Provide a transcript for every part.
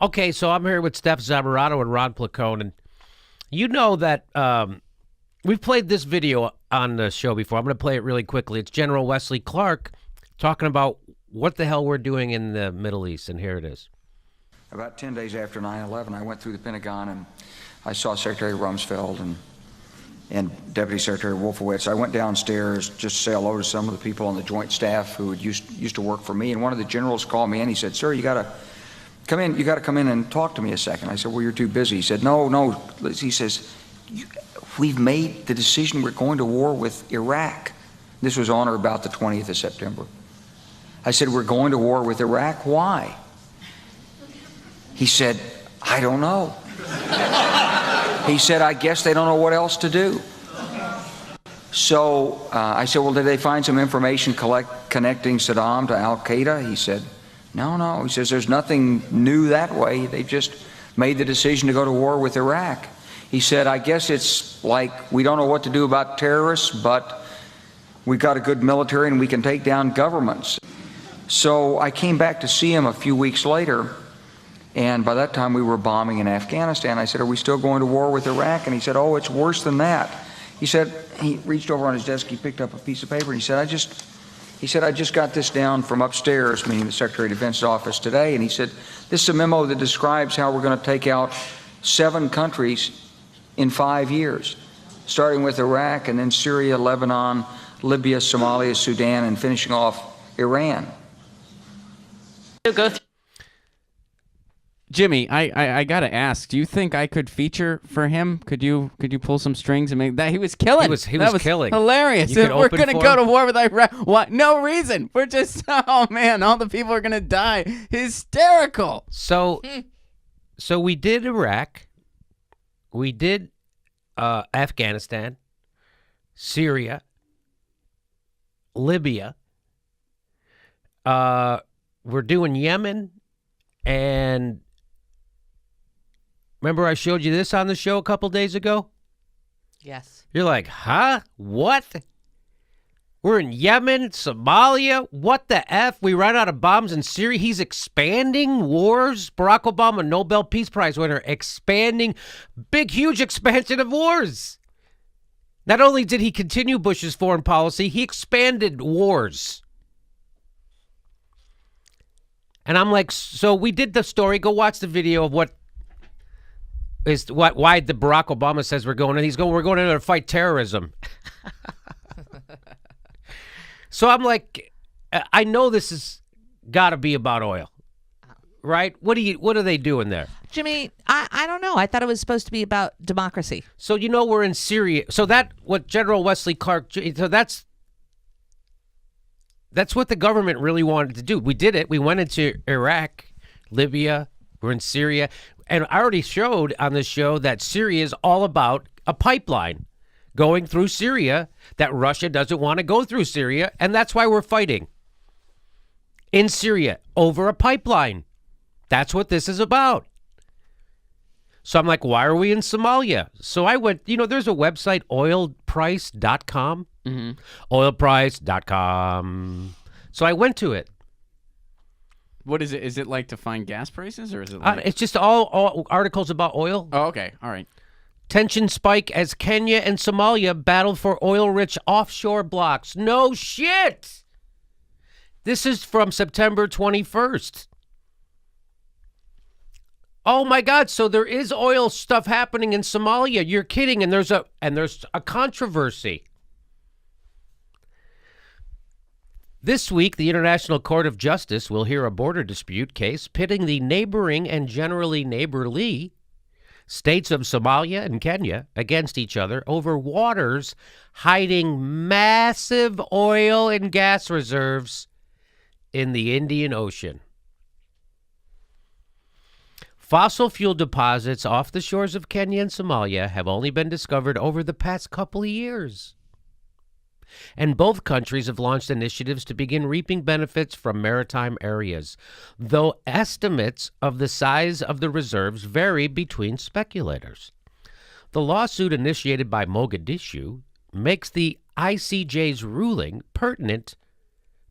Okay, so I'm here with Steph Zamorano and Ron Placone, and you know that we've played this video on the show before. I'm going to play it really quickly. It's General Wesley Clark talking about what the hell we're doing in the Middle East, and here it is. About 10 days after 9/11, I went through the Pentagon and I saw Secretary Rumsfeld and Deputy Secretary Wolfowitz. I went downstairs just to say hello to some of the people on the Joint Staff who used to work for me, and one of the generals called me in. He said, "Sir, you got to come in. You got to come in and talk to me a second." I said, "Well, you're too busy." He said, "No." He says, "We've made the decision. We're going to war with Iraq." This was on or about the 20th of September. I said, "We're going to war with Iraq. Why?" He said, "I don't know." He said, "I guess they don't know what else to do." So I said, "Well, did they find some information connecting Saddam to Al-Qaeda?" He said, No. He says, "There's nothing new that way. They just made the decision to go to war with Iraq." He said, "I guess it's like we don't know what to do about terrorists, but we've got a good military and we can take down governments." So I came back to see him a few weeks later, and by that time we were bombing in Afghanistan. I said, "Are we still going to war with Iraq?" And he said, "Oh, it's worse than that." He said, he reached over on his desk, he picked up a piece of paper, and he said, I just got this down from upstairs," meaning the Secretary of Defense's office today, and he said, "This is a memo that describes how we're going to take out 7 countries in 5 years, starting with Iraq and then Syria, Lebanon, Libya, Somalia, Sudan, and finishing off Iran." Jimmy, I gotta ask. Do you think I could feature for him? Could you pull some strings and make that? He was killing. He was killing. Hilarious. You could We're open gonna for go him? to war with Iraq. What? No reason. We're just. Oh man, all the people are gonna die. Hysterical. So we did Iraq, we did Afghanistan, Syria, Libya. We're doing Yemen, and remember I showed you this on the show a couple days ago? Yes. You're like, huh? What? We're in Yemen, Somalia. What the F? We ran out of bombs in Syria. He's expanding wars. Barack Obama, Nobel Peace Prize winner, expanding, big, huge expansion of wars. Not only did he continue Bush's foreign policy, he expanded wars. And I'm like, so we did the story. Go watch the video of why the Barack Obama says we're going in. We're going in there to fight terrorism. So I'm like, I know this has got to be about oil, right? What are they doing there? Jimmy, I don't know. I thought it was supposed to be about democracy. So we're in Syria. So what General Wesley Clark, so that's what the government really wanted to do. We did it. We went into Iraq, Libya, we're in Syria. And I already showed on this show that Syria is all about a pipeline going through Syria that Russia doesn't want to go through Syria. And that's why we're fighting in Syria over a pipeline. That's what this is about. So I'm like, why are we in Somalia? So I went, there's a website, oilprice.com. Mm-hmm. Oilprice.com. So I went to it. What is it? Is it like to find gas prices, or is it like... It's just all articles about oil. Oh, okay. All right. Tension spike as Kenya and Somalia battle for oil-rich offshore blocks. No shit! This is from September 21st. Oh my God! So there is oil stuff happening in Somalia. You're kidding? And there's a controversy. This week, the International Court of Justice will hear a border dispute case pitting the neighboring and generally neighborly states of Somalia and Kenya against each other over waters hiding massive oil and gas reserves in the Indian Ocean. Fossil fuel deposits off the shores of Kenya and Somalia have only been discovered over the past couple of years. And both countries have launched initiatives to begin reaping benefits from maritime areas, though estimates of the size of the reserves vary between speculators. The lawsuit initiated by Mogadishu makes the ICJ's ruling pertinent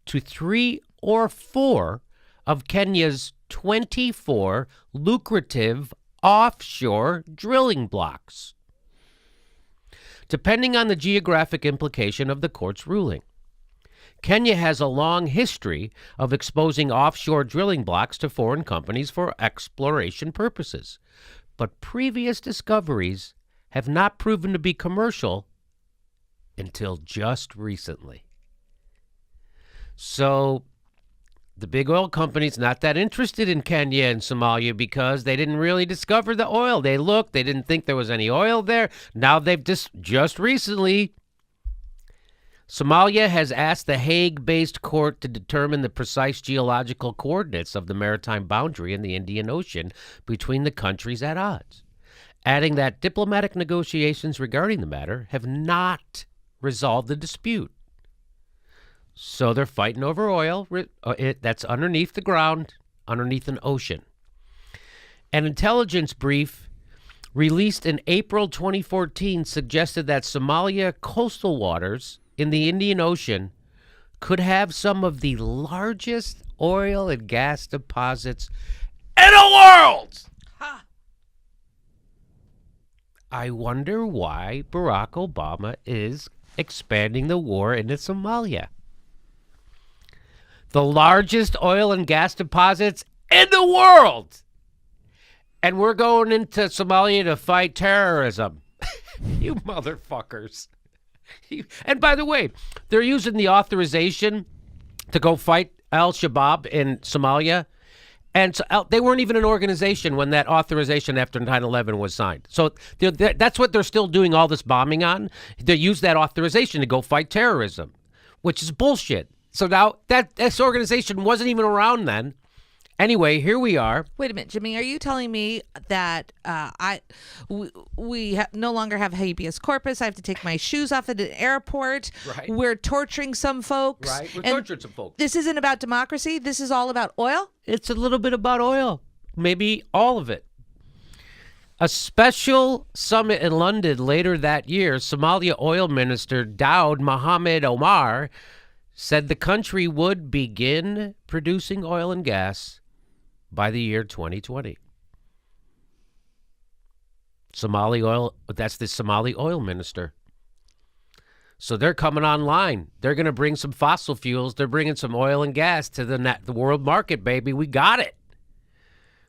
to 3 or 4 of Kenya's 24 lucrative offshore drilling blocks, depending on the geographic implication of the court's ruling. Kenya has a long history of exposing offshore drilling blocks to foreign companies for exploration purposes, but previous discoveries have not proven to be commercial until just recently. So the big oil companies not that interested in Kenya and Somalia because they didn't really discover the oil. They looked, they didn't think there was any oil there. Now they've just recently, Somalia has asked the Hague-based court to determine the precise geological coordinates of the maritime boundary in the Indian Ocean between the countries at odds, adding that diplomatic negotiations regarding the matter have not resolved the dispute. So they're fighting over oil that's underneath the ground, underneath an ocean. An intelligence brief released in April 2014 suggested that Somalia coastal waters in the Indian Ocean could have some of the largest oil and gas deposits in the world. I wonder why Barack Obama is expanding the war into Somalia. The largest oil and gas deposits in the world. And we're going into Somalia to fight terrorism. You motherfuckers. And by the way, they're using the authorization to go fight al-Shabaab in Somalia. And so they weren't even an organization when that authorization after 9/11 was signed. So that's what they're still doing all this bombing on. They use that authorization to go fight terrorism, which is bullshit. So now this organization wasn't even around then. Anyway, here we are. Wait a minute, Jimmy. Are you telling me that we no longer have habeas corpus? I have to take my shoes off at an airport. Right. We're torturing some folks. Right. We're and torturing some folks. This isn't about democracy. This is all about oil. It's a little bit about oil. Maybe all of it. A special summit in London later that year, Somalia Oil Minister Daoud Mohamed Omar said the country would begin producing oil and gas by the year 2020. Somali oil, that's the Somali oil minister. So they're coming online. They're going to bring some fossil fuels. They're bringing some oil and gas to the world market, baby. We got it.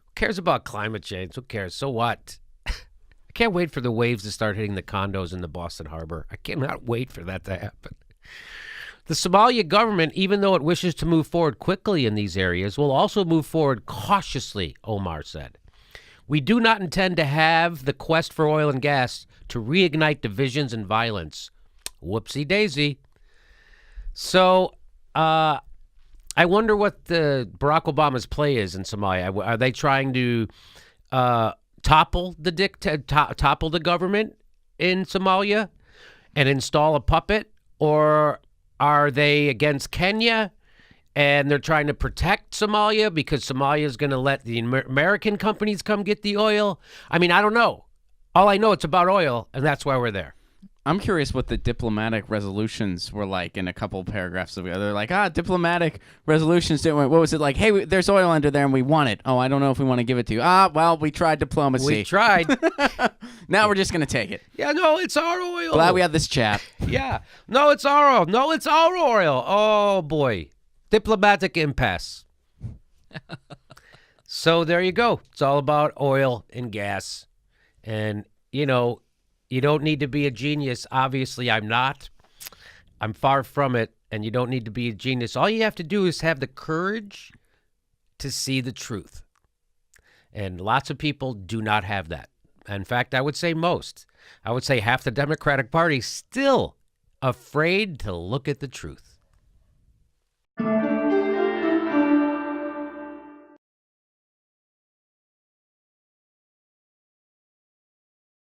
Who cares about climate change? Who cares? So what? I can't wait for the waves to start hitting the condos in the Boston Harbor. I cannot wait for that to happen. The Somalia government, even though it wishes to move forward quickly in these areas, will also move forward cautiously, Omar said. We do not intend to have the quest for oil and gas to reignite divisions and violence. Whoopsie daisy. So I wonder what the Barack Obama's play is in Somalia. Are they trying to topple the government in Somalia and install a puppet? Or are they against Kenya and they're trying to protect Somalia because Somalia is going to let the American companies come get the oil? I mean, I don't know. All I know, it's about oil, and that's why we're there. I'm curious what the diplomatic resolutions were like in a couple paragraphs ago. They're like, diplomatic resolutions. What was it like? Hey, there's oil under there and we want it. Oh, I don't know if we want to give it to you. Well, we tried diplomacy. We tried. Now we're just going to take it. Yeah, no, it's our oil. Glad we had this chat. Yeah. No, it's our oil. No, it's our oil. Oh, boy. Diplomatic impasse. So there you go. It's all about oil and gas. And, you don't need to be a genius. Obviously, I'm not. I'm far from it, and you don't need to be a genius. All you have to do is have the courage to see the truth. And lots of people do not have that. In fact, I would say most. I would say half the Democratic Party still afraid to look at the truth.